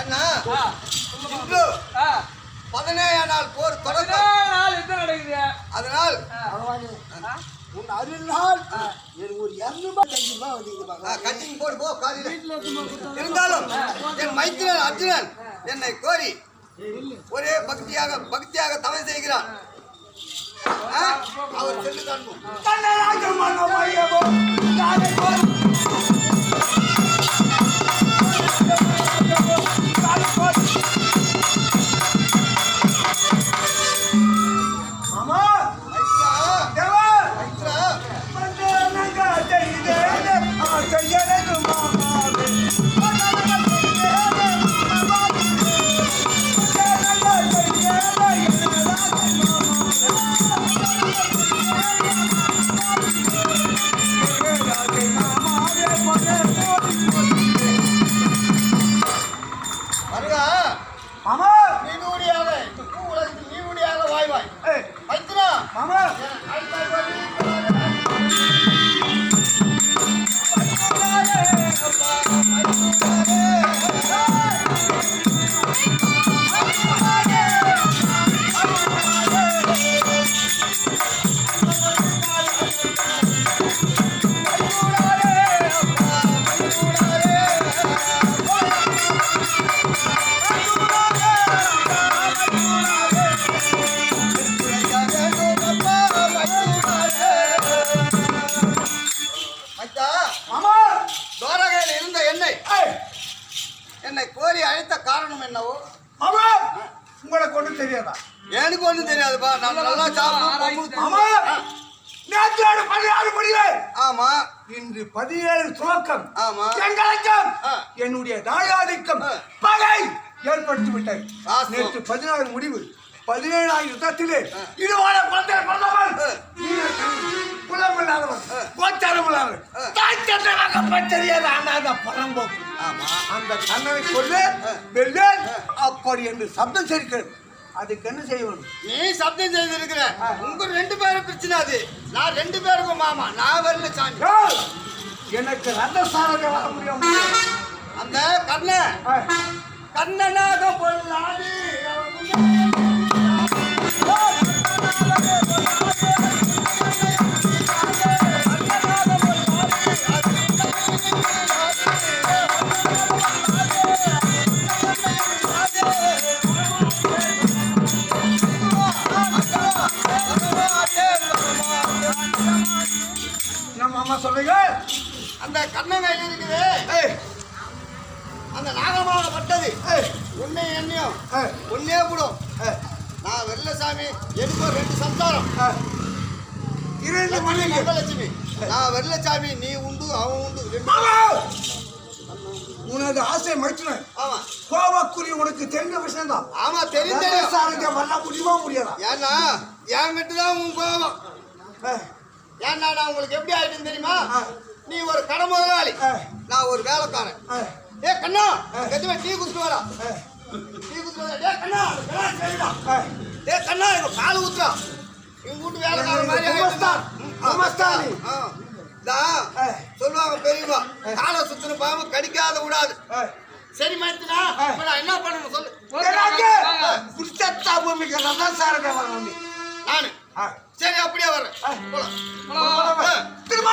என்ன இன்று 17 நாள் போர் தொடர்ந்து என்ன நடக்குது? அதனால் உன் அருளால் எனக்கு ஒரு 200 ரூபாய் கட்டிங் போடு போ காலையில். இருந்தாலும் என் மைத்திரன் அர்ஜுனன் என்னை கோரி ஒரே பக்தியாக தவம் செய்கிறான். அவர் சென்று காண்போம். என்னை கோரி அழைத்த காரணம் என்னவோ உங்களுக்கு ஒன்றும் தெரியாதா? எனக்கு ஒன்றும் தெரியாதுப்பா. நான் நல்லா சாப்பிடுவேன். நேற்று 16 முடிவு. ஆமா. இன்று 17 துவக்கம். ஆமா. என்னுடைய தாயாதிக்கம் பகை ஏற்படுத்தி விட்டது. நேற்று 16 முடிவு. 17 யுத்தத்திலே இதுவான குழந்தை பிறந்தவன் குலமில்லாதவன் கோச்சாரமில்லாதவன் தாய் தந்தை தெரியாத அண்ணாத பரம்போக்கு. அந்த கண்ணனை கொண்டு வெள்ளேன் அப்படி என்று சப்தம் செய்கிறது. அதுக்கு என்ன செய்யணும்? நீ சப்தம் செய்திருக்கிற உங்க 2 பேரும் பிரச்சனை. அது நான் 2 பேருக்கும் மாமா. நான் வரல சாமி. எனக்கு ரத்த சாரத்தை வர முடியும். அந்த கண்ணனாக பொருளாடி சொல்லுங்க. அந்த கண்ணன் கையில் இருக்குது. அந்த நாகமாக பட்டது உன்னை எண்ணியும் உன்னே கூடும். நான் வெள்ளசாமி எனக்கு 2 சம்சாரம் 2 லட்சுமி. நான் வெள்ளசாமி நீ உண்டு அவன் உண்டு. உனது ஆசை மறுத்துனேன். ஆமா. கோபக்குறி உனக்கு தெரிஞ்ச விஷயம் தான். ஆமா தெரிஞ்ச வரல முடியுமா முடியாதா? ஏன்னா என்கிட்ட தான் உன் கோபம். ஏன்னா நான் உங்களுக்கு எப்படி ஆயிட்டுன்னு தெரியுமா? நீ ஒரு கடை முதலாளி, நான் ஒரு வேலைக்காரன். ஏ கண்ணா எதுவுமே டீ குடிச்சு வரா. டீ குடிச்சு வரா. ஏ கண்ணா ஏ கண்ணா இவன் கால் ஊத்துறா. இவங்க வீட்டு வேலைக்காரன் மாதிரி சொல்லுவாங்க பெரியவா. காலை சுத்தின பாவ கடிக்காத விடாது. சரி மாத்தினா என்ன பண்ணணும் சொல்லு. நானு சரி அப்படியே வர்றேன். திரும்ப